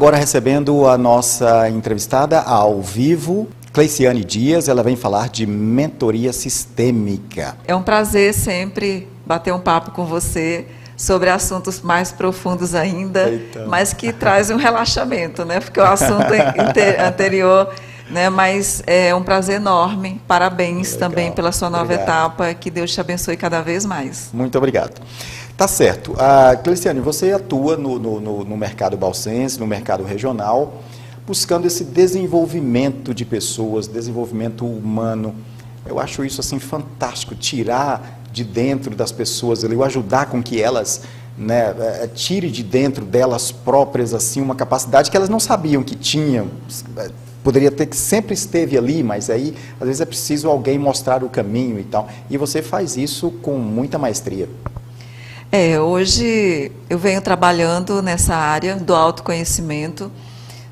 Agora recebendo a nossa entrevistada ao vivo, Cleiciane Dias, ela vem falar de mentoria sistêmica. É um prazer sempre bater um papo com você sobre assuntos mais profundos ainda, mas que trazem um relaxamento, né? Porque o assunto anterior, né? Mas é um prazer enorme. Parabéns também pela sua nova etapa. Que Deus te abençoe cada vez mais. Muito obrigado. Tá certo. Cleiciane, você atua no mercado balsense, no mercado regional, buscando esse desenvolvimento de pessoas, desenvolvimento humano. Eu acho isso assim fantástico, tirar de dentro das pessoas, eu ajudar com que elas, né, tire de dentro delas próprias assim uma capacidade que elas não sabiam que tinham. Poderia ter que sempre esteve ali, mas aí às vezes é preciso alguém mostrar o caminho e tal. E você faz isso com muita maestria. Hoje eu venho trabalhando nessa área do autoconhecimento,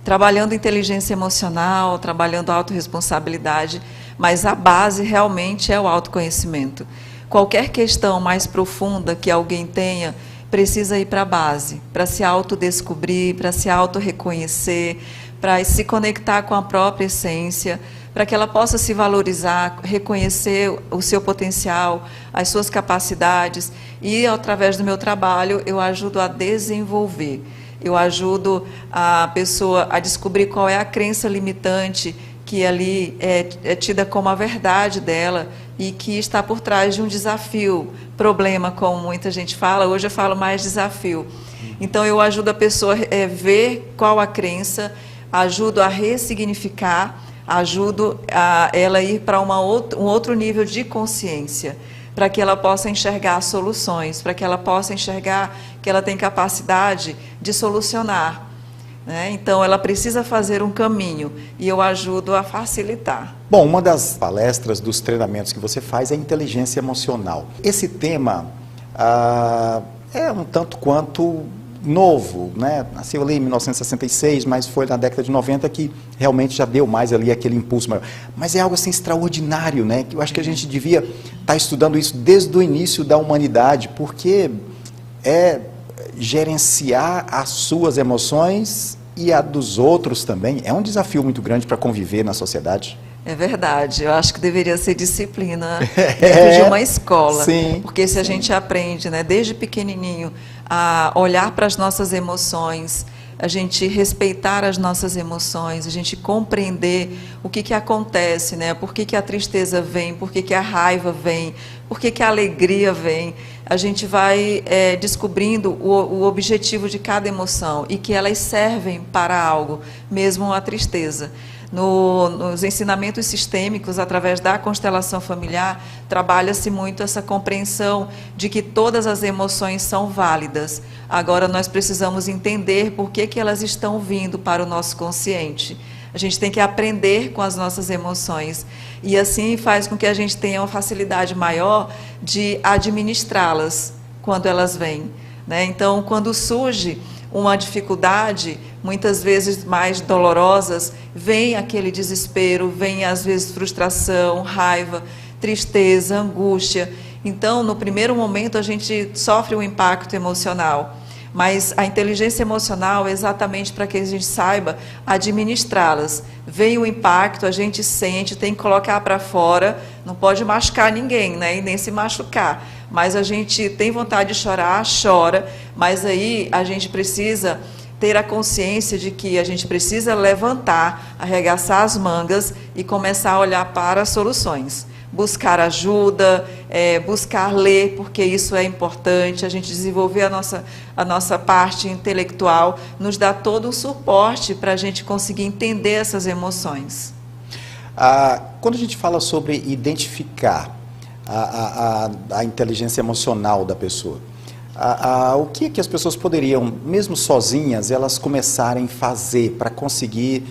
trabalhando inteligência emocional, trabalhando autorresponsabilidade, mas a base realmente é o autoconhecimento. Qualquer questão mais profunda que alguém tenha, precisa ir para a base, para se autodescobrir, para se autorreconhecer, para se conectar com a própria essência, para que ela possa se valorizar, reconhecer o seu potencial, as suas capacidades, e através do meu trabalho eu ajudo a desenvolver. Eu ajudo a pessoa a descobrir qual é a crença limitante que ali é tida como a verdade dela e que está por trás de um desafio, problema, como muita gente fala. Hoje eu falo mais desafio. Então eu ajudo a pessoa a ver qual a crença, ajudo a ressignificar, ajudo a ela ir para um outro nível de consciência, para que ela possa enxergar soluções, para que ela possa enxergar que ela tem capacidade de solucionar, né? Então, ela precisa fazer um caminho e eu ajudo a facilitar. Bom, uma das palestras, dos treinamentos que você faz é inteligência emocional. Esse tema é um tanto quanto novo, né? Nasceu ali em 1966, mas foi na década de 90 que realmente já deu mais ali aquele impulso maior. Mas é algo assim extraordinário, né? Que eu acho que a gente devia estar estudando isso desde o início da humanidade, porque é gerenciar as suas emoções e a dos outros também. É um desafio muito grande para conviver na sociedade. É verdade, eu acho que deveria ser disciplina dentro de uma escola, sim, porque se a gente aprende, né, desde pequenininho a olhar para as nossas emoções, a gente respeitar as nossas emoções, a gente compreender o que acontece, né? Por que a tristeza vem, por que a raiva vem, por que a alegria vem. A gente vai descobrindo o objetivo de cada emoção e que elas servem para algo, mesmo a tristeza. Nos ensinamentos sistêmicos, através da constelação familiar, trabalha-se muito essa compreensão de que todas as emoções são válidas. Agora, nós precisamos entender por que elas estão vindo para o nosso consciente. A gente tem que aprender com as nossas emoções. E assim faz com que a gente tenha uma facilidade maior de administrá-las quando elas vêm, né? Então, quando surge uma dificuldade, muitas vezes mais dolorosas, vem aquele desespero, vem às vezes frustração, raiva, tristeza, angústia. Então, no primeiro momento, a gente sofre um impacto emocional. Mas a inteligência emocional é exatamente para que a gente saiba administrá-las. Vem o impacto, a gente sente, tem que colocar para fora, não pode machucar ninguém, né? E nem se machucar. Mas a gente tem vontade de chorar, chora, mas aí a gente precisa ter a consciência de que a gente precisa levantar, arregaçar as mangas e começar a olhar para as soluções. Buscar ajuda, buscar ler, porque isso é importante, a gente desenvolver a nossa parte intelectual, nos dá todo um suporte para a gente conseguir entender essas emoções. Quando a gente fala sobre identificar a inteligência emocional da pessoa, o que as pessoas poderiam, mesmo sozinhas, elas começarem a fazer para conseguir,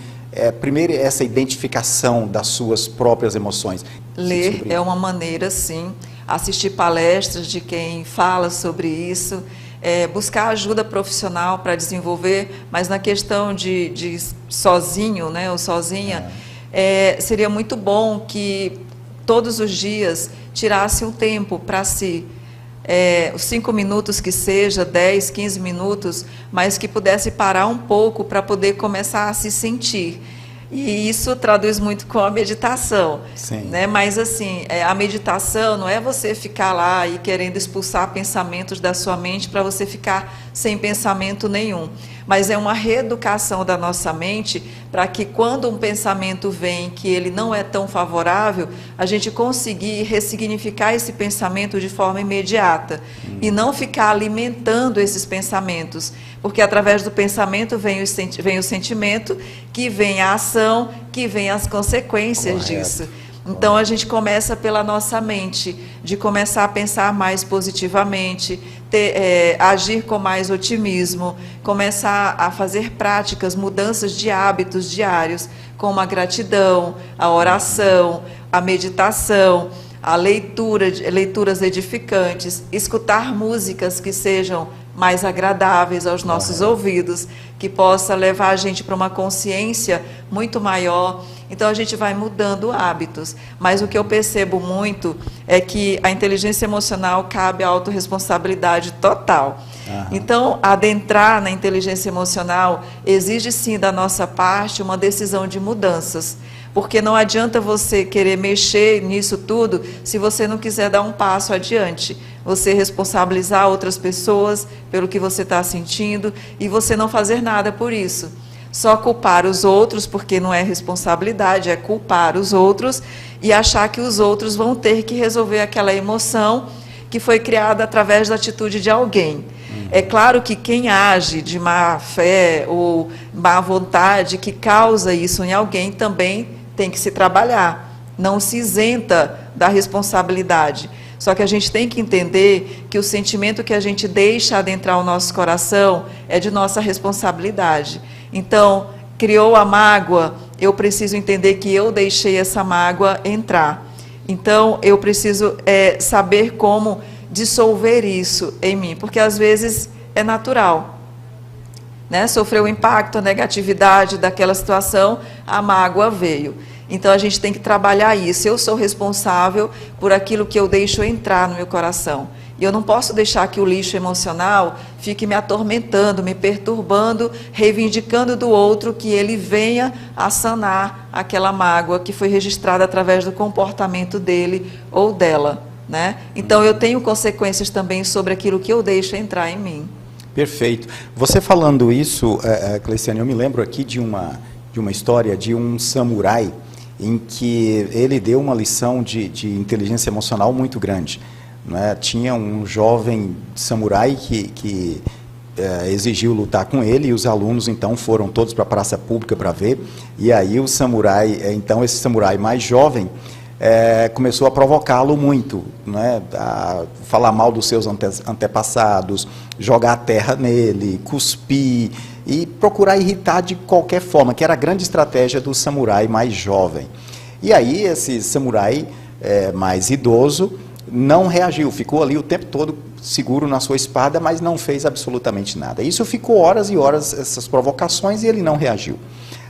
primeiro, essa identificação das suas próprias emoções? Ler é uma maneira, sim. Assistir palestras de quem fala sobre isso, buscar ajuda profissional para desenvolver, mas na questão de sozinho, né, ou sozinha, seria muito bom que todos os dias tirasse um tempo para si, os 5 minutos que seja, 10, 15 minutos, mas que pudesse parar um pouco para poder começar a se sentir. E isso traduz muito com a meditação, né? Mas assim, a meditação não é você ficar lá e querendo expulsar pensamentos da sua mente para você ficar sem pensamento nenhum. Mas é uma reeducação da nossa mente para que quando um pensamento vem que ele não é tão favorável, a gente conseguir ressignificar esse pensamento de forma imediata e não ficar alimentando esses pensamentos, porque através do pensamento vem o sentimento, que vem a ação, que vem as consequências disso. Então a gente começa pela nossa mente, de começar a pensar mais positivamente, agir com mais otimismo, começar a fazer práticas, mudanças de hábitos diários, como a gratidão, a oração, a meditação, a leituras edificantes, escutar músicas que sejam mais agradáveis aos nossos ouvidos, que possa levar a gente para uma consciência muito maior. Então a gente vai mudando hábitos, mas o que eu percebo muito é que a inteligência emocional cabe a autorresponsabilidade total. Então, adentrar na inteligência emocional exige sim da nossa parte uma decisão de mudanças, porque não adianta você querer mexer nisso tudo se você não quiser dar um passo adiante. Você responsabilizar outras pessoas pelo que você está sentindo e você não fazer nada por isso. Só culpar os outros, porque não é responsabilidade, é culpar os outros e achar que os outros vão ter que resolver aquela emoção que foi criada através da atitude de alguém. É claro que quem age de má fé ou má vontade, que causa isso em alguém, também tem que se trabalhar. Não se isenta da responsabilidade. Só que a gente tem que entender que o sentimento que a gente deixa adentrar o nosso coração é de nossa responsabilidade. Então, criou a mágoa, eu preciso entender que eu deixei essa mágoa entrar. Então, eu preciso saber como dissolver isso em mim, porque às vezes é natural, né? Sofreu o impacto, a negatividade daquela situação, a mágoa veio. Então, a gente tem que trabalhar isso. Eu sou responsável por aquilo que eu deixo entrar no meu coração. E eu não posso deixar que o lixo emocional fique me atormentando, me perturbando, reivindicando do outro que ele venha a sanar aquela mágoa que foi registrada através do comportamento dele ou dela, né? Então, eu tenho consequências também sobre aquilo que eu deixo entrar em mim. Perfeito. Você falando isso, Cleiciane, eu me lembro aqui de uma história de um samurai em que ele deu uma lição de inteligência emocional muito grande. Né? Tinha um jovem samurai que exigiu lutar com ele, e os alunos então foram todos para a praça pública para ver, e aí o samurai, então esse samurai mais jovem, começou a provocá-lo muito, né? A falar mal dos seus antepassados, jogar terra nele, cuspir e procurar irritar de qualquer forma, que era a grande estratégia do samurai mais jovem. E aí esse samurai mais idoso não reagiu, ficou ali o tempo todo seguro na sua espada, mas não fez absolutamente nada. Isso ficou horas e horas, essas provocações, e ele não reagiu.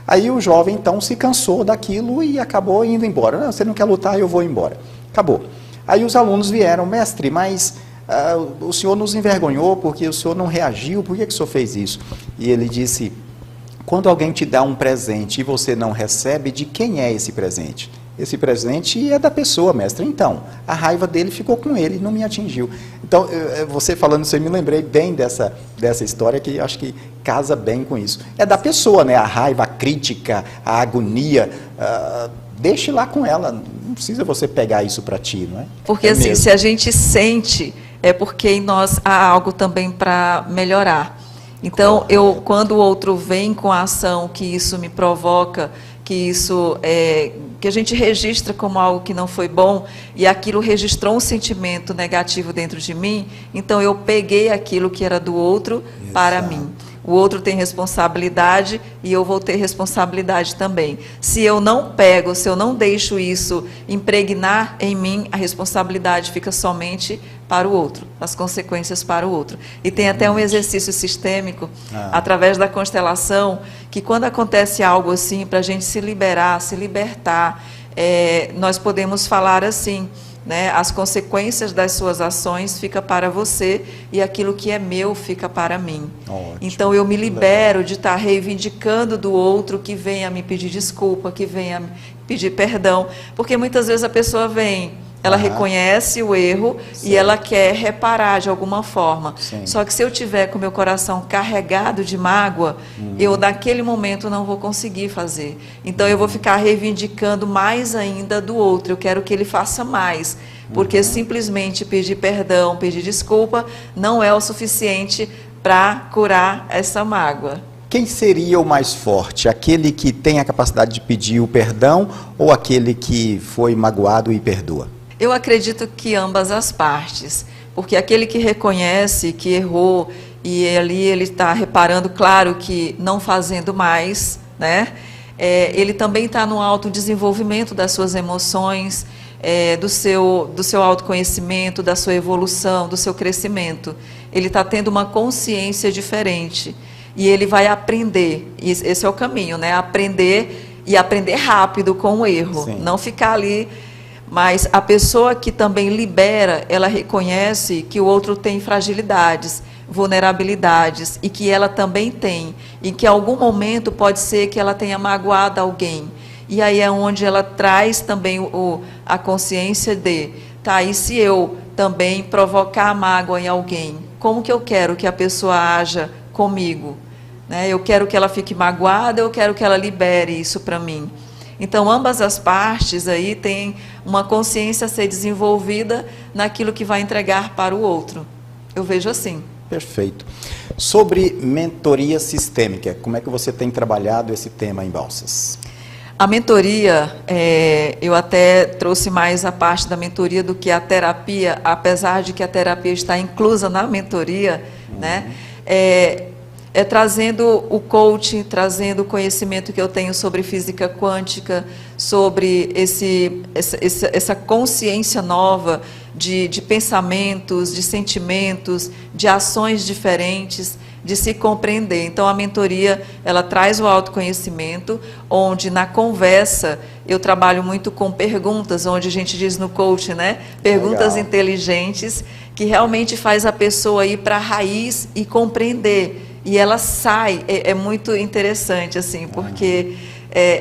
Aí o jovem então se cansou daquilo e acabou indo embora. Não, você não quer lutar, eu vou embora. Acabou. Aí os alunos vieram: mestre, mas o senhor nos envergonhou porque o senhor não reagiu, por que o senhor fez isso? E ele disse: quando alguém te dá um presente e você não recebe, de quem é esse presente? Esse presente é da pessoa, mestre. Então, a raiva dele ficou com ele, não me atingiu. Então, você falando isso, eu me lembrei bem dessa história, que acho que casa bem com isso. É da pessoa, né? A raiva, a crítica, a agonia, deixe lá com ela. Não precisa você pegar isso para ti, não é? Porque assim, mesmo. Se a gente sente, é porque em nós há algo também para melhorar. Então, quando o outro vem com a ação que isso me provoca, que isso que a gente registra como algo que não foi bom, e aquilo registrou um sentimento negativo dentro de mim, então eu peguei aquilo que era do outro para mim. O outro tem responsabilidade e eu vou ter responsabilidade também. Se eu não pego, se eu não deixo isso impregnar em mim, a responsabilidade fica somente para o outro, as consequências para o outro. E tem até um exercício sistêmico, através da constelação, que quando acontece algo assim, para a gente se liberar, se libertar, nós podemos falar assim: né, as consequências das suas ações fica para você e aquilo que é meu fica para mim. Ótimo. Então eu me libero de estar reivindicando do outro que venha me pedir desculpa, que venha me pedir perdão, porque muitas vezes a pessoa vem, ela reconhece o erro e ela quer reparar de alguma forma. Sim. Só que se eu tiver com o meu coração carregado de mágoa, eu naquele momento não vou conseguir fazer. Então eu vou ficar reivindicando mais ainda do outro. Eu quero que ele faça mais. Porque simplesmente pedir perdão, pedir desculpa, não é o suficiente para curar essa mágoa. Quem seria o mais forte? Aquele que tem a capacidade de pedir o perdão ou aquele que foi magoado e perdoa? Eu acredito que ambas as partes, porque aquele que reconhece que errou e ali ele está reparando, claro que não fazendo mais, né? Ele também está no autodesenvolvimento das suas emoções, do seu autoconhecimento, da sua evolução, do seu crescimento. Ele está tendo uma consciência diferente e ele vai aprender. Esse é o caminho, né? Aprender e aprender rápido com o erro, Sim. não ficar ali. Mas a pessoa que também libera, ela reconhece que o outro tem fragilidades, vulnerabilidades, e que ela também tem, e que em algum momento pode ser que ela tenha magoado alguém. E aí é onde ela traz também a consciência de, tá, e se eu também provocar mágoa em alguém, como que eu quero que a pessoa haja comigo? Né? Eu quero que ela fique magoada, eu quero que ela libere isso para mim. Então, ambas as partes aí têm uma consciência a ser desenvolvida naquilo que vai entregar para o outro. Eu vejo assim. Perfeito. Sobre mentoria sistêmica, como é que você tem trabalhado esse tema em Balsas? A mentoria, eu até trouxe mais a parte da mentoria do que a terapia, apesar de que a terapia está inclusa na mentoria, né? Trazendo o coaching, trazendo o conhecimento que eu tenho sobre física quântica, sobre essa consciência nova de pensamentos, de sentimentos, de ações diferentes, de se compreender. Então, a mentoria, ela traz o autoconhecimento, onde na conversa eu trabalho muito com perguntas, onde a gente diz no coaching, né? Perguntas Legal. inteligentes, que realmente faz a pessoa ir para a raiz e compreender. E ela sai, é muito interessante, assim, porque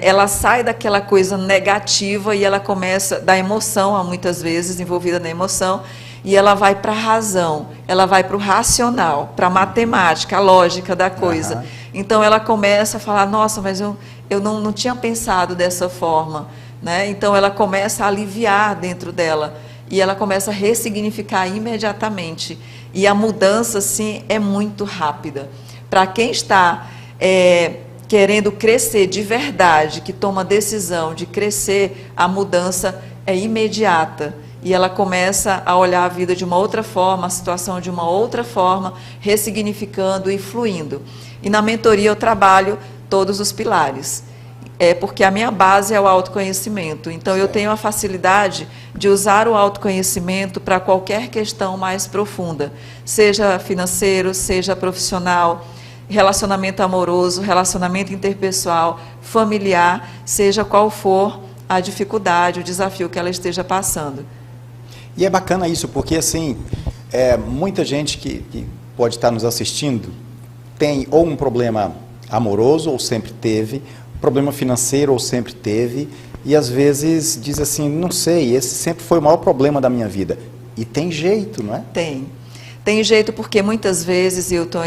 ela sai daquela coisa negativa e ela começa, da emoção, muitas vezes, envolvida na emoção, e ela vai para a razão, ela vai para o racional, para a matemática, a lógica da coisa. Então, ela começa a falar, nossa, mas eu não tinha pensado dessa forma, né? Então, ela começa a aliviar dentro dela, e ela começa a ressignificar imediatamente. E a mudança, assim, é muito rápida. Para quem está querendo crescer de verdade, que toma a decisão de crescer, a mudança é imediata. E ela começa a olhar a vida de uma outra forma, a situação de uma outra forma, ressignificando e fluindo. E na mentoria eu trabalho todos os pilares. Porque a minha base é o autoconhecimento. Então, eu tenho a facilidade de usar o autoconhecimento para qualquer questão mais profunda, seja financeiro, seja profissional, relacionamento amoroso, relacionamento interpessoal, familiar, seja qual for a dificuldade, o desafio que ela esteja passando. E é bacana isso, porque assim, muita gente que pode estar nos assistindo tem ou um problema amoroso, ou sempre teve, problema financeiro, ou sempre teve, e às vezes diz assim, não sei, esse sempre foi o maior problema da minha vida. E tem jeito, não é? Tem jeito, porque muitas vezes, Hilton,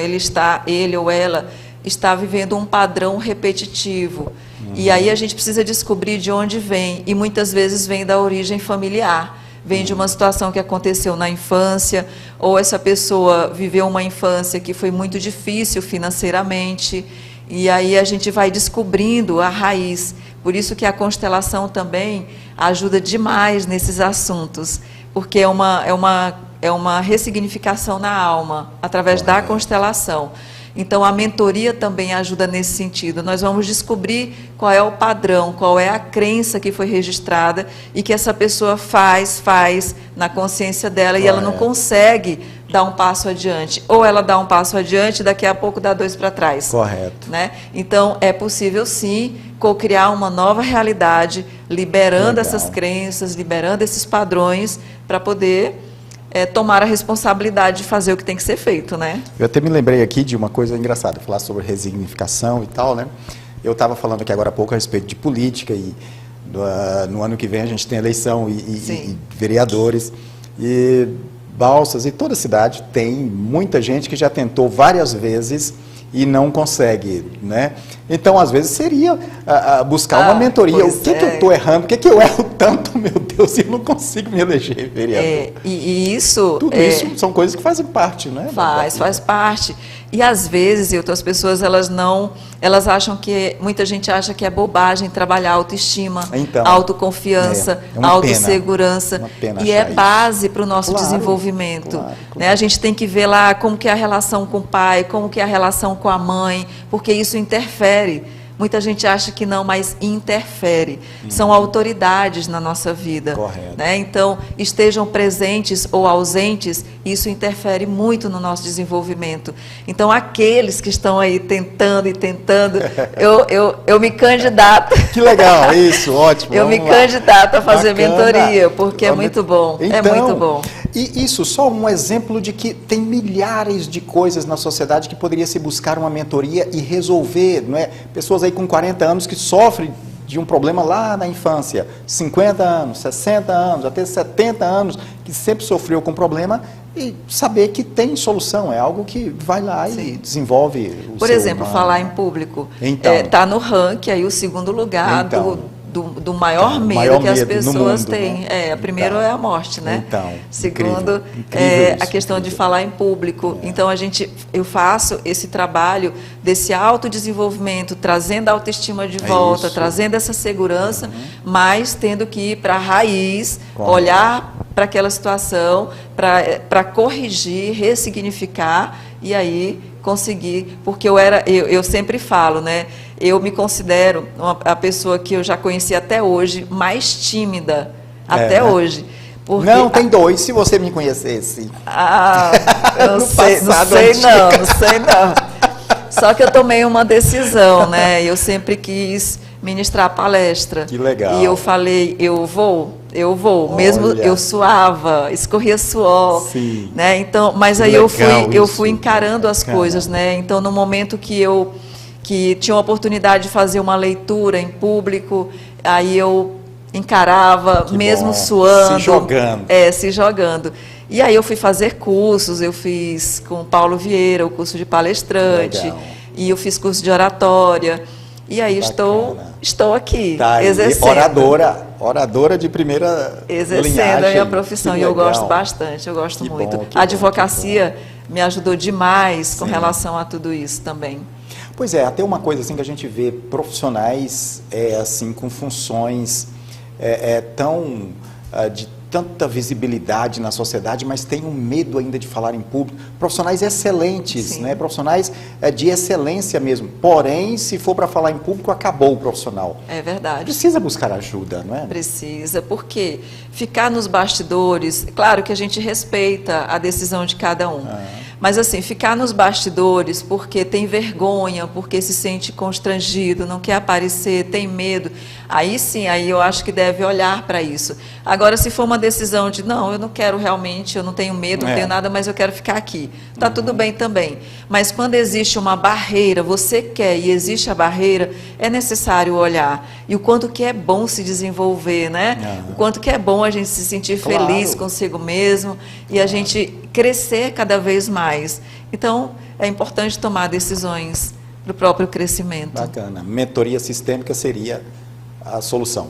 ele ou ela está vivendo um padrão repetitivo. E aí a gente precisa descobrir de onde vem, e muitas vezes vem da origem familiar. Vem de uma situação que aconteceu na infância, ou essa pessoa viveu uma infância que foi muito difícil financeiramente, e aí a gente vai descobrindo a raiz. Por isso que a constelação também ajuda demais nesses assuntos, porque é uma ressignificação na alma, através da constelação. Então, a mentoria também ajuda nesse sentido. Nós vamos descobrir qual é o padrão, qual é a crença que foi registrada e que essa pessoa faz na consciência dela e ela não consegue dá um passo adiante. Ou ela dá um passo adiante, daqui a pouco dá 2 para trás. Correto. Né? Então, é possível sim co-criar uma nova realidade, liberando essas crenças, liberando esses padrões, para poder tomar a responsabilidade de fazer o que tem que ser feito, né? Eu até me lembrei aqui de uma coisa engraçada, falar sobre resignificação e tal, né? Eu estava falando aqui agora há pouco a respeito de política e no ano que vem a gente tem eleição e vereadores e Balsas, e toda cidade tem muita gente que já tentou várias vezes e não consegue, né? Então, às vezes, seria buscar uma mentoria. O que eu estou errando? O que eu erro tanto, meu Deus, e eu não consigo me eleger vereador? E isso... Tudo isso são coisas que fazem parte, né? Faz parte. E, às vezes, as pessoas, elas acham que... Muita gente acha que é bobagem trabalhar autoestima, autoconfiança, autossegurança. E é base para o nosso desenvolvimento. Claro. Né? A gente tem que ver lá como que é a relação com o pai, como que é a relação com a mãe, porque isso interfere. Muita gente acha que não, mas interfere. São autoridades na nossa vida. Correto. Né? Então, estejam presentes ou ausentes, isso interfere muito no nosso desenvolvimento. Então, aqueles que estão aí tentando, eu me candidato. Que legal, isso, ótimo. Eu me candidato a fazer mentoria, porque é muito bom. Então, é muito bom. E isso, só um exemplo de que tem milhares de coisas na sociedade que poderia se buscar uma mentoria e resolver, não é? Pessoas aí com 40 anos que sofrem de um problema lá na infância, 50 anos, 60 anos, até 70 anos, que sempre sofreu com problema, e saber que tem solução, é algo que vai lá e desenvolve o Por exemplo, falar em público. Então, tá no ranking aí o segundo lugar do maior medo que as pessoas têm. Né? Primeiro é a morte, né? Segundo, incrível a questão de falar em público. Então, eu faço esse trabalho desse autodesenvolvimento, trazendo a autoestima de volta, trazendo essa segurança, mas tendo que ir para a raiz, olhar para aquela situação, para corrigir, ressignificar, e aí conseguir, porque eu sempre falo, né? Eu me considero a pessoa que eu já conheci até hoje mais tímida, hoje. Porque, não, tem 2, se você me conhecesse. Eu não sei não. Só que eu tomei uma decisão, né? Eu sempre quis ministrar palestra. Que legal. E eu falei, eu vou. Mesmo eu suava, escorria suor. Sim. Né? Então, mas aí eu fui encarando as coisas, né? Então, no momento que tinha a oportunidade de fazer uma leitura em público, aí eu encarava, mesmo suando. Se jogando. Se jogando. E aí eu fui fazer cursos, eu fiz com o Paulo Vieira, o curso de palestrante, legal. E eu fiz curso de oratória. E aí estou aqui, exercendo. Oradora de primeira exercendo linhagem. A minha profissão, e eu gosto bastante, eu gosto muito. A advocacia me ajudou demais com relação a tudo isso também. Pois é, até uma coisa assim que a gente vê profissionais assim com funções de tanta visibilidade na sociedade, mas tem um medo ainda de falar em público. Profissionais excelentes, né? Profissionais de excelência mesmo. Porém, se for para falar em público, acabou o profissional. É verdade. Precisa buscar ajuda, não é? Precisa, porque ficar nos bastidores, claro que a gente respeita a decisão de cada um. Mas assim, ficar nos bastidores porque tem vergonha, porque se sente constrangido, não quer aparecer, tem medo, aí sim, aí eu acho que deve olhar para isso. Agora, se for uma decisão de, não, eu não quero realmente, eu não tenho medo, não tenho nada, mas eu quero ficar aqui, tá tudo bem também. Mas quando existe uma barreira, você quer e existe a barreira, é necessário olhar. E o quanto que é bom se desenvolver, né? O quanto que é bom a gente se sentir feliz consigo mesmo e a gente crescer cada vez mais. Então, é importante tomar decisões para o próprio crescimento. Bacana. Mentoria sistêmica seria a solução.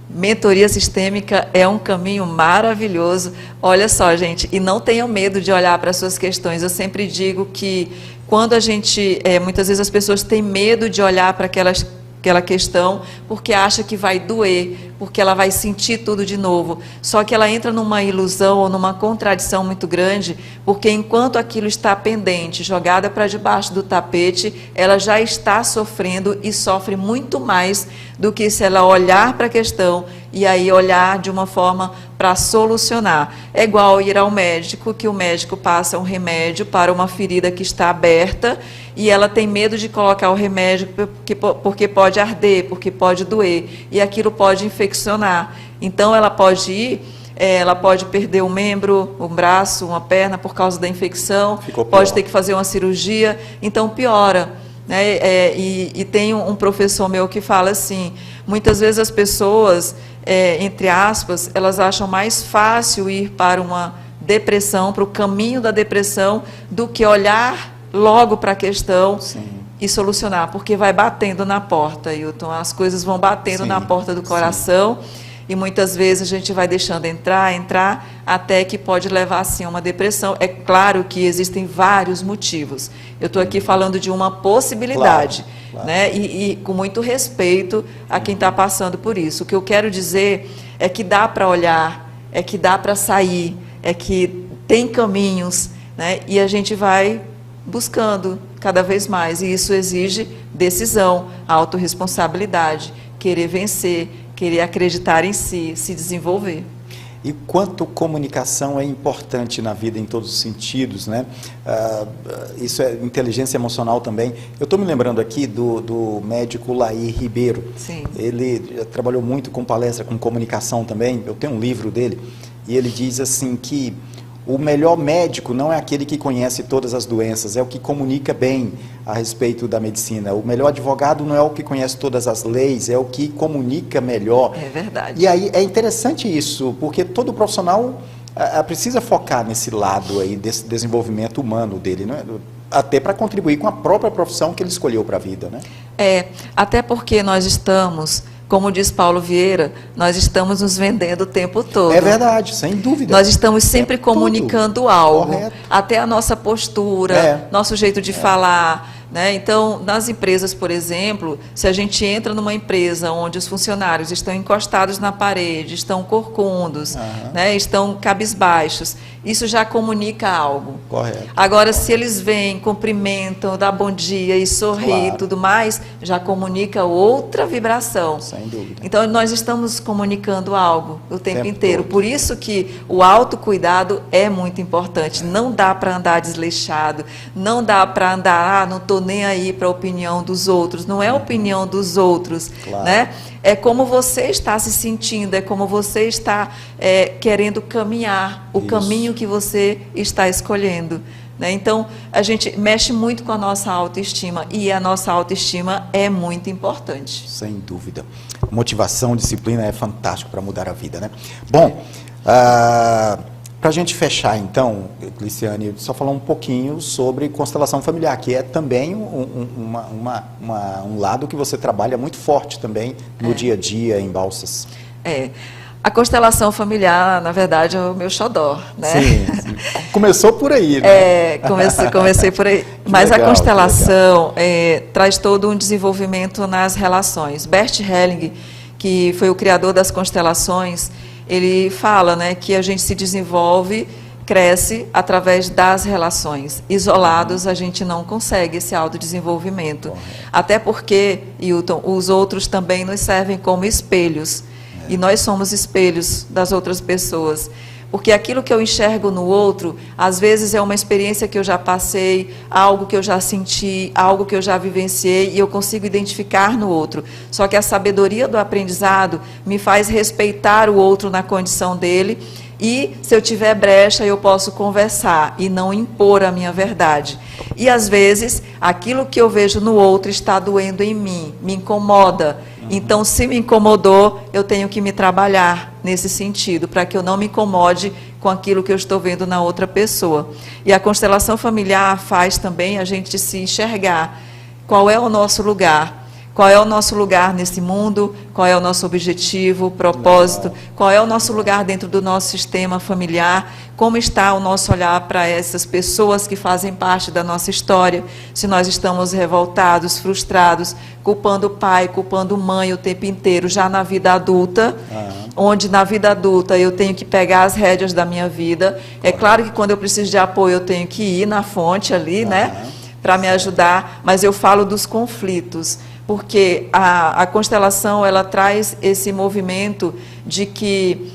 Mentoria sistêmica é um caminho maravilhoso. Olha só, gente, e não tenham medo de olhar para as suas questões. Eu sempre digo que quando a gente, muitas vezes as pessoas têm medo de olhar para aquelas aquela questão, porque acha que vai doer, porque ela vai sentir tudo de novo. Só que ela entra numa ilusão ou numa contradição muito grande, porque enquanto aquilo está pendente, jogada para debaixo do tapete, ela já está sofrendo e sofre muito mais do que se ela olhar para a questão e aí olhar de uma forma para solucionar. É igual ir ao médico, que o médico passa um remédio para uma ferida que está aberta e ela tem medo de colocar o remédio porque pode arder, porque pode doer e aquilo pode infeccionar. Então ela pode ir, ela pode perder um membro, um braço, uma perna por causa da infecção, pode ter que fazer uma cirurgia, então piora. Né? E tem um professor meu que fala assim, muitas vezes as pessoas, entre aspas, elas acham mais fácil ir para uma depressão, para o caminho da depressão, do que olhar logo para a questão. Sim. E solucionar, porque vai batendo na porta, Hilton, as coisas vão batendo, sim, na porta do coração, sim, e muitas vezes a gente vai deixando entrar, até que pode levar, assim, a uma depressão. É claro que existem vários motivos. Eu estou aqui falando de uma possibilidade, claro, claro, né? E com muito respeito a quem está passando por isso. O que eu quero dizer é que dá para olhar, é que dá para sair, é que tem caminhos, né? E a gente vai buscando cada vez mais. E isso exige decisão, autorresponsabilidade, querer vencer, querer acreditar em si, se desenvolver. E quanto comunicação é importante na vida em todos os sentidos, né? Isso é inteligência emocional também. Eu estou me lembrando aqui do médico Laí Ribeiro. Sim. Ele trabalhou muito com palestra, com comunicação também. Eu tenho um livro dele e ele diz assim que o melhor médico não é aquele que conhece todas as doenças, é o que comunica bem a respeito da medicina. O melhor advogado não é o que conhece todas as leis, é o que comunica melhor. É verdade. E aí é interessante isso, porque todo profissional precisa focar nesse lado aí, desse desenvolvimento humano dele, né? Até para contribuir com a própria profissão que ele escolheu para a vida, né? Até porque nós estamos, como diz Paulo Vieira, nós estamos nos vendendo o tempo todo. É verdade, sem dúvida. Nós estamos sempre comunicando algo. Correto. Até a nossa postura, nosso jeito de falar. Né? Então, nas empresas, por exemplo, se a gente entra numa empresa onde os funcionários estão encostados na parede, estão corcundos, né? Estão cabisbaixos, isso já comunica algo. Correto. Agora, se eles vêm, cumprimentam, dão bom dia e sorriem e tudo mais, já comunica outra vibração. Sem dúvida. Então, nós estamos comunicando algo o tempo inteiro. Todo. Por isso que o autocuidado é muito importante. Não dá para andar desleixado, não dá para andar, não estou nem aí para a opinião dos outros. Não é a opinião dos outros, claro, né? É como você está se sentindo, é como você está querendo caminhar, o caminho que você está escolhendo. Né? Então, a gente mexe muito com a nossa autoestima e a nossa autoestima é muito importante. Sem dúvida. Motivação, disciplina é fantástico para mudar a vida, né? Bom, para a gente fechar então, Cleciane, só falar um pouquinho sobre constelação familiar, que é também um lado que você trabalha muito forte também no dia a dia em Balsas. A constelação familiar, na verdade, é o meu xodó, né? Sim. Começou por aí, né? Comecei por aí. Mas legal, a constelação traz todo um desenvolvimento nas relações. Bert Helling, que foi o criador das constelações, ele fala, né, que a gente se desenvolve, cresce através das relações. Isolados, a gente não consegue esse autodesenvolvimento. Até porque, Hilton, os outros também nos servem como espelhos. E nós somos espelhos das outras pessoas. Porque aquilo que eu enxergo no outro, às vezes é uma experiência que eu já passei, algo que eu já senti, algo que eu já vivenciei, e eu consigo identificar no outro. Só que a sabedoria do aprendizado me faz respeitar o outro na condição dele, e se eu tiver brecha, eu posso conversar e não impor a minha verdade. E às vezes, aquilo que eu vejo no outro está doendo em mim, me incomoda. Então, se me incomodou, eu tenho que me trabalhar nesse sentido, para que eu não me incomode com aquilo que eu estou vendo na outra pessoa. E a constelação familiar faz também a gente se enxergar qual é o nosso lugar, Qual é o nosso lugar nesse mundo? Qual é o nosso objetivo, propósito? Qual é o nosso lugar dentro do nosso sistema familiar? Como está o nosso olhar para essas pessoas que fazem parte da nossa história? Se nós estamos revoltados, frustrados, culpando o pai, culpando mãe o tempo inteiro, já na vida adulta, onde na vida adulta eu tenho que pegar as rédeas da minha vida. É claro que quando eu preciso de apoio eu tenho que ir na fonte ali, né, para me ajudar, mas eu falo dos conflitos, porque a constelação, ela traz esse movimento de que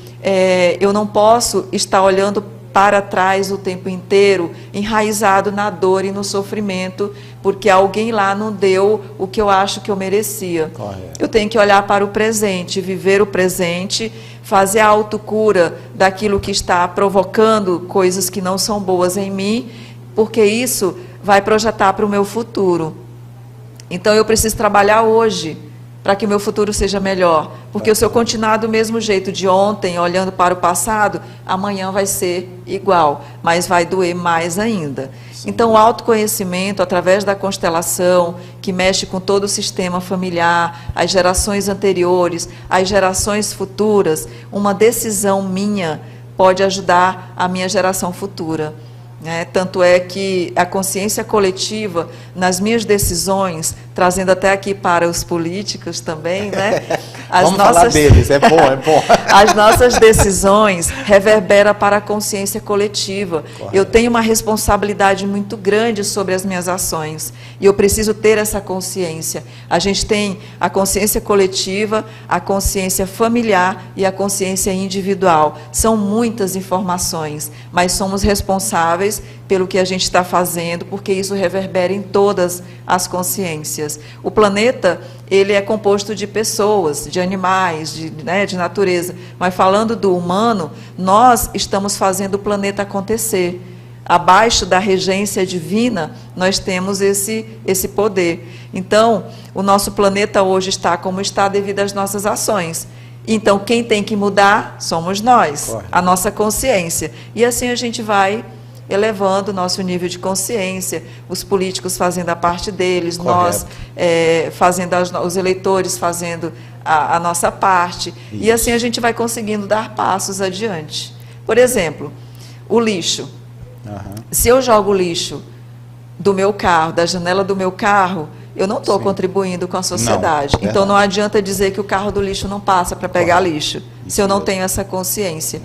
eu não posso estar olhando para trás o tempo inteiro, enraizado na dor e no sofrimento, porque alguém lá não deu o que eu acho que eu merecia. Correto. Eu tenho que olhar para o presente, viver o presente, fazer a autocura daquilo que está provocando coisas que não são boas em mim, porque isso vai projetar para o meu futuro. Então eu preciso trabalhar hoje para que o meu futuro seja melhor. Porque se eu continuar do mesmo jeito de ontem, olhando para o passado, amanhã vai ser igual, mas vai doer mais ainda. Sim. Então o autoconhecimento, através da constelação, que mexe com todo o sistema familiar, as gerações anteriores, as gerações futuras, uma decisão minha pode ajudar a minha geração futura. Tanto é que a consciência coletiva, nas minhas decisões, trazendo até aqui para os políticos também, né? Vamos falar deles, é bom, é bom. As nossas decisões reverberam para a consciência coletiva. Correto. Eu tenho uma responsabilidade muito grande sobre as minhas ações e eu preciso ter essa consciência. A gente tem a consciência coletiva, a consciência familiar e a consciência individual. São muitas informações, mas somos responsáveis pelo que a gente está fazendo, porque isso reverbera em todas as consciências. O planeta, ele é composto de pessoas, de animais, de natureza, mas falando do humano, nós estamos fazendo o planeta acontecer. Abaixo da regência divina, nós temos esse poder. Então, o nosso planeta hoje está como está devido às nossas ações. Então, quem tem que mudar somos nós, Correto. a nossa consciência. E assim a gente vai elevando o nosso nível de consciência, os políticos fazendo a parte deles, Correto. nós fazendo, os eleitores fazendo a nossa parte. Isso. E assim a gente vai conseguindo dar passos adiante. Por exemplo, o lixo. Se eu jogo o lixo do meu carro, da janela do meu carro, eu não estou contribuindo com a sociedade. Não, então não adianta dizer que o carro do lixo não passa para pegar lixo, se eu não mesmo. tenho essa consciência.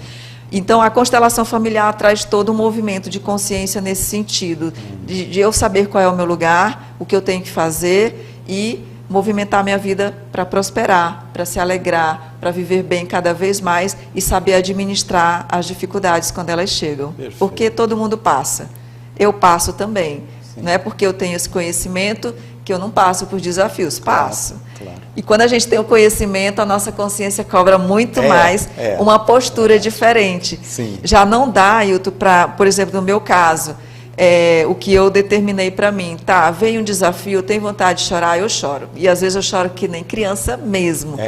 Então, a constelação familiar traz todo um movimento de consciência nesse sentido, de eu saber qual é o meu lugar, o que eu tenho que fazer e movimentar minha vida para prosperar, para se alegrar, para viver bem cada vez mais e saber administrar as dificuldades quando elas chegam. Perfeito. Porque todo mundo passa. Eu passo também. Sim. Não é porque eu tenho esse conhecimento que eu não passo por desafios, passo. Claro. E quando a gente tem o conhecimento, a nossa consciência cobra muito mais uma postura diferente. Sim. Já não dá, Ailton, para, por exemplo, no meu caso, o que eu determinei para mim, tá, vem um desafio, eu tenho vontade de chorar, eu choro. E às vezes eu choro que nem criança mesmo.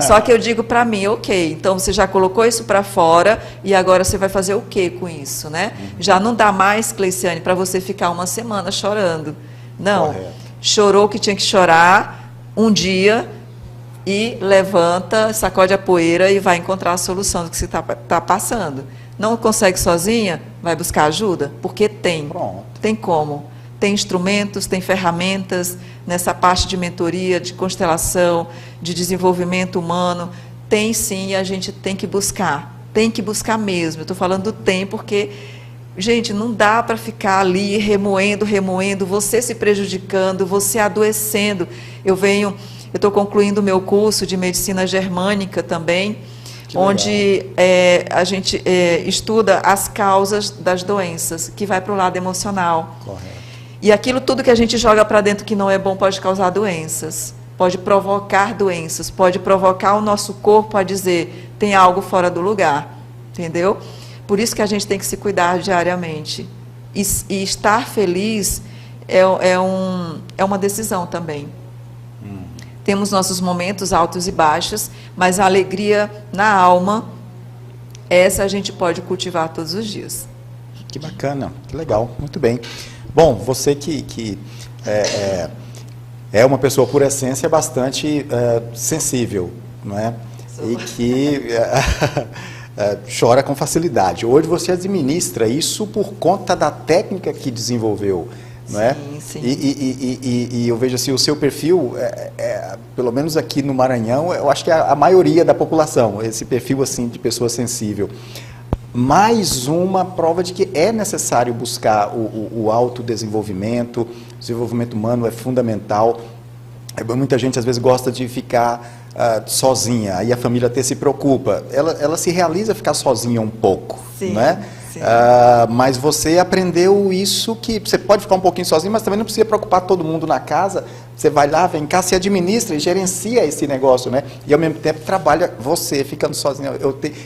Só que eu digo para mim, ok, então você já colocou isso para fora e agora você vai fazer o que com isso, né? Já não dá mais, Cleiciane, para você ficar uma semana chorando. Não. Correto. Chorou o que tinha que chorar um dia e levanta, sacode a poeira e vai encontrar a solução do que você está passando. Não consegue sozinha? Vai buscar ajuda? Porque tem. Pronto. Tem como. Tem instrumentos, tem ferramentas nessa parte de mentoria, de constelação, de desenvolvimento humano. Tem sim, e a gente tem que buscar. Tem que buscar mesmo. Eu estou falando do tem porque... Gente, não dá para ficar ali remoendo, você se prejudicando, você adoecendo. Eu estou concluindo o meu curso de medicina germânica também, onde a gente estuda as causas das doenças, que vai para o lado emocional. Correto. E aquilo tudo que a gente joga para dentro que não é bom pode causar doenças, pode provocar doenças, pode provocar o nosso corpo a dizer, tem algo fora do lugar, entendeu? Por isso que a gente tem que se cuidar diariamente. E estar feliz é uma decisão também. Temos nossos momentos altos e baixos, mas a alegria na alma, essa a gente pode cultivar todos os dias. Que bacana, que legal, muito bem. Bom, você que é uma pessoa, por essência, bastante sensível, não é? E que chora com facilidade. Hoje você administra isso por conta da técnica que desenvolveu, não é? Sim. E eu vejo assim, o seu perfil, pelo menos aqui no Maranhão, eu acho que é a maioria da população, esse perfil assim de pessoa sensível. Mais uma prova de que é necessário buscar o autodesenvolvimento, o desenvolvimento humano é fundamental. Muita gente às vezes gosta de ficar sozinha, aí a família até se preocupa. Ela se realiza ficar sozinha um pouco, sim, né? Sim. Mas você aprendeu isso, que você pode ficar um pouquinho sozinho, mas também não precisa preocupar todo mundo na casa. Você vai lá, vem cá, se administra e gerencia esse negócio, né? E ao mesmo tempo trabalha você, ficando sozinho.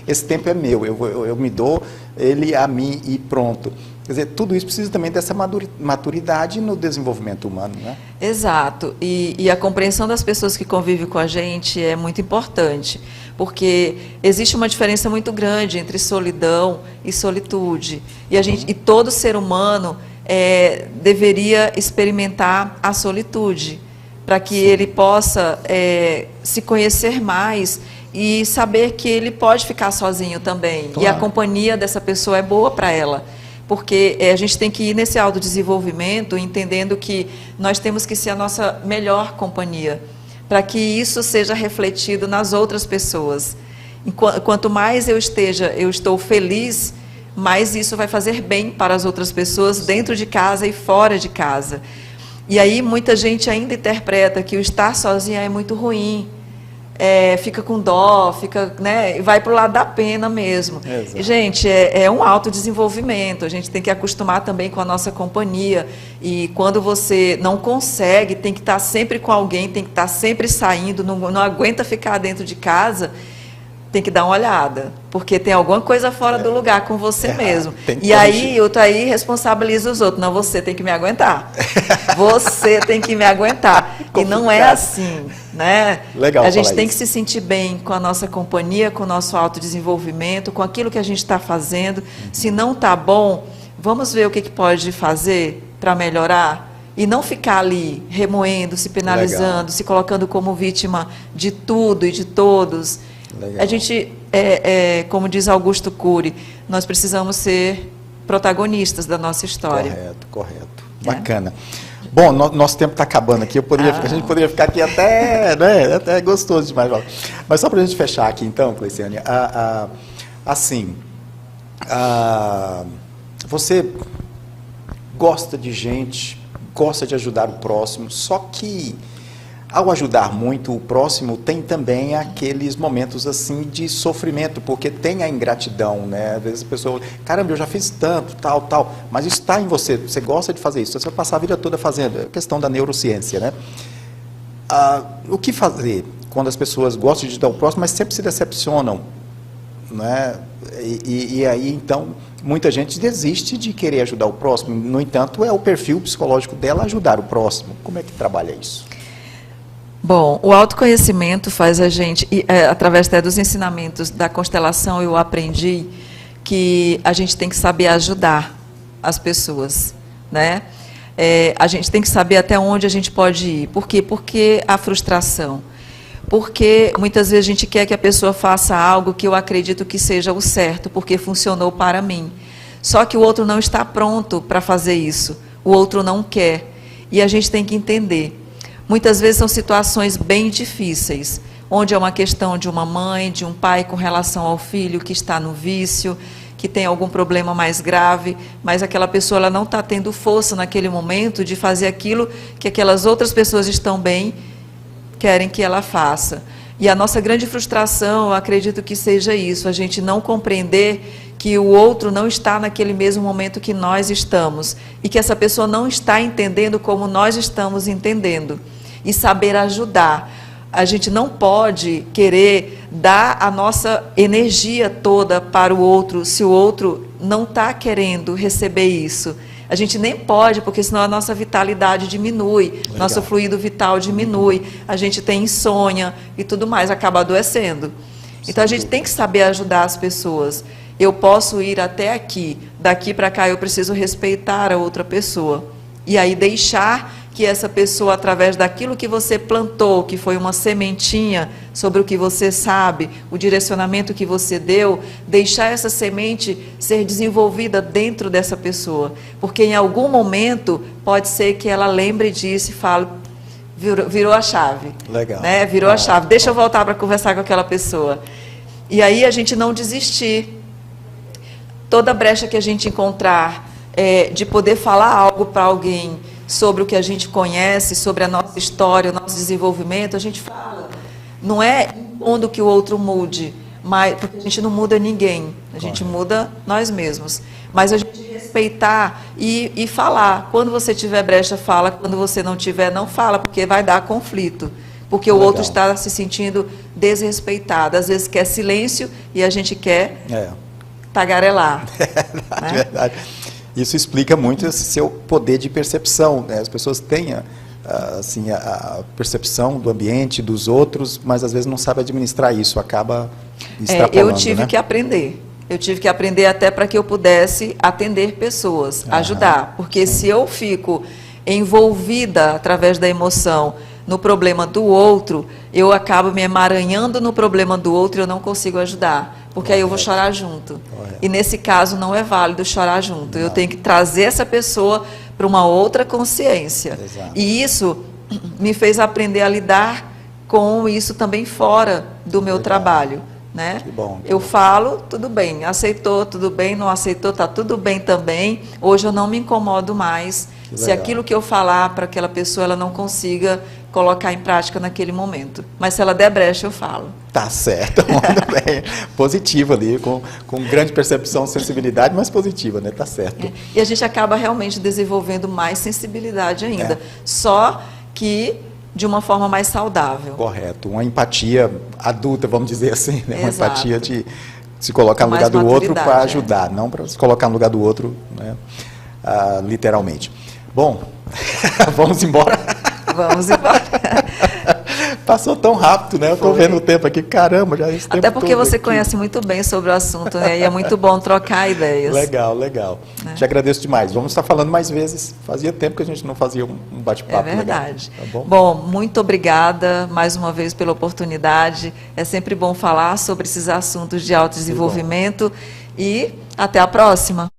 Esse tempo é meu, eu me dou ele a mim e pronto. Quer dizer, tudo isso precisa também dessa maturidade no desenvolvimento humano, né? Exato. E a compreensão das pessoas que convivem com a gente é muito importante, porque existe uma diferença muito grande entre solidão e solitude. E todo ser humano deveria experimentar a solitude, para que ele possa se conhecer mais e saber que ele pode ficar sozinho também. Claro. E a companhia dessa pessoa é boa para ela. Porque a gente tem que ir nesse autodesenvolvimento entendendo que nós temos que ser a nossa melhor companhia, para que isso seja refletido nas outras pessoas. Quanto mais eu estou feliz, mais isso vai fazer bem para as outras pessoas dentro de casa e fora de casa. E aí muita gente ainda interpreta que o estar sozinha é muito ruim. Fica com dó, né, vai para o lado da pena mesmo. E, gente, é um autodesenvolvimento, a gente tem que acostumar também com a nossa companhia, e quando você não consegue, tem que estar sempre com alguém, tem que estar sempre saindo, não aguenta ficar dentro de casa, tem que dar uma olhada, porque tem alguma coisa fora do lugar com você mesmo. E aí, eu tô aí responsabilizo os outros. Não, você tem que me aguentar. Você tem que me aguentar. E não é assim, né? Legal. A gente tem que se sentir bem com a nossa companhia, com o nosso autodesenvolvimento, com aquilo que a gente está fazendo. Se não está bom, vamos ver o que pode fazer para melhorar. E não ficar ali remoendo, se penalizando, se colocando como vítima de tudo e de todos. Legal. A gente, como diz Augusto Cury, nós precisamos ser protagonistas da nossa história. Correto. Bacana. Bom, nosso tempo está acabando aqui, a gente poderia ficar aqui até, né, até gostoso demais. Mas só para a gente fechar aqui então, Cleiciane, assim, você gosta de gente, gosta de ajudar o próximo, só que ao ajudar muito o próximo, tem também aqueles momentos assim de sofrimento, porque tem a ingratidão, né? Às vezes a pessoa, caramba, eu já fiz tanto, tal, mas isso está em você, você gosta de fazer isso, você vai passar a vida toda fazendo, é questão da neurociência, né? O que fazer quando as pessoas gostam de ajudar o próximo, mas sempre se decepcionam, né? E aí, então, muita gente desiste de querer ajudar o próximo, no entanto, é o perfil psicológico dela ajudar o próximo. Como é que trabalha isso? Bom, o autoconhecimento faz a gente, através até dos ensinamentos da constelação, eu aprendi que a gente tem que saber ajudar as pessoas, né? A gente tem que saber até onde a gente pode ir. Por quê? Porque a frustração. Porque muitas vezes a gente quer que a pessoa faça algo que eu acredito que seja o certo, porque funcionou para mim. Só que o outro não está pronto para fazer isso. O outro não quer. E a gente tem que entender. Muitas vezes são situações bem difíceis, onde é uma questão de uma mãe, de um pai com relação ao filho que está no vício, que tem algum problema mais grave, mas aquela pessoa ela não está tendo força naquele momento de fazer aquilo que aquelas outras pessoas estão bem, querem que ela faça. E a nossa grande frustração, eu acredito que seja isso, a gente não compreender que o outro não está naquele mesmo momento que nós estamos, e que essa pessoa não está entendendo como nós estamos entendendo. E saber ajudar. A gente não pode querer dar a nossa energia toda para o outro, se o outro não está querendo receber isso. A gente nem pode, porque senão a nossa vitalidade diminui, legal, nosso fluido vital diminui, a gente tem insônia e tudo mais, acaba adoecendo. Então a gente tem que saber ajudar as pessoas. Eu posso ir até aqui, daqui para cá eu preciso respeitar a outra pessoa. E aí deixar que essa pessoa, através daquilo que você plantou, que foi uma sementinha sobre o que você sabe, o direcionamento que você deu, deixar essa semente ser desenvolvida dentro dessa pessoa. Porque em algum momento pode ser que ela lembre disso e fale, virou a chave. Legal. Né? Virou a chave. Deixa eu voltar para conversar com aquela pessoa. E aí a gente não desistir. Toda brecha que a gente encontrar de poder falar algo para alguém sobre o que a gente conhece, sobre a nossa história, o nosso desenvolvimento, a gente fala. Não é impondo que o outro mude, mas, porque a gente não muda ninguém, a gente muda nós mesmos. Mas a gente respeitar e falar. Quando você tiver brecha, fala. Quando você não tiver, não fala, porque vai dar conflito. Porque o outro está se sentindo desrespeitado. Às vezes quer silêncio e a gente quer tagarelar. É verdade. Isso explica muito esse seu poder de percepção, né? As pessoas têm assim, a percepção do ambiente, dos outros, mas às vezes não sabem administrar isso, acaba extrapolando. Eu tive que aprender. Eu tive que aprender até para que eu pudesse atender pessoas, ajudar. Porque se eu fico envolvida através da emoção no problema do outro, eu acabo me emaranhando no problema do outro e eu não consigo ajudar. Porque aí eu vou chorar junto. E nesse caso não é válido chorar junto. Eu tenho que trazer essa pessoa para uma outra consciência. E isso me fez aprender a lidar com isso também fora do meu trabalho. Né? Que bom, eu falo, tudo bem, aceitou, tudo bem, não aceitou, está tudo bem também. Hoje eu não me incomodo mais se aquilo que eu falar para aquela pessoa ela não consiga colocar em prática naquele momento. Mas se ela der brecha, eu falo. Tá certo, muito bem. Positiva ali, com grande percepção, sensibilidade, mas positiva, né? Tá certo. E a gente acaba realmente desenvolvendo mais sensibilidade ainda. Só que de uma forma mais saudável. Correto. Uma empatia adulta, vamos dizer assim, né? Uma empatia de se colocar no mais lugar do outro para maturidade, ajudar, não para se colocar no lugar do outro, né? Literalmente. Bom, vamos embora. Vamos embora. Passou tão rápido, né? Eu estou vendo o tempo aqui, caramba, já esse tempo Até porque todo você aqui. conhece muito bem sobre o assunto, né? E é muito bom trocar ideias. Legal, legal. Te agradeço demais. Vamos estar falando mais vezes. Fazia tempo que a gente não fazia um bate-papo legal. É verdade. Tá bom? Bom, muito obrigada mais uma vez pela oportunidade. É sempre bom falar sobre esses assuntos de autodesenvolvimento. E até a próxima.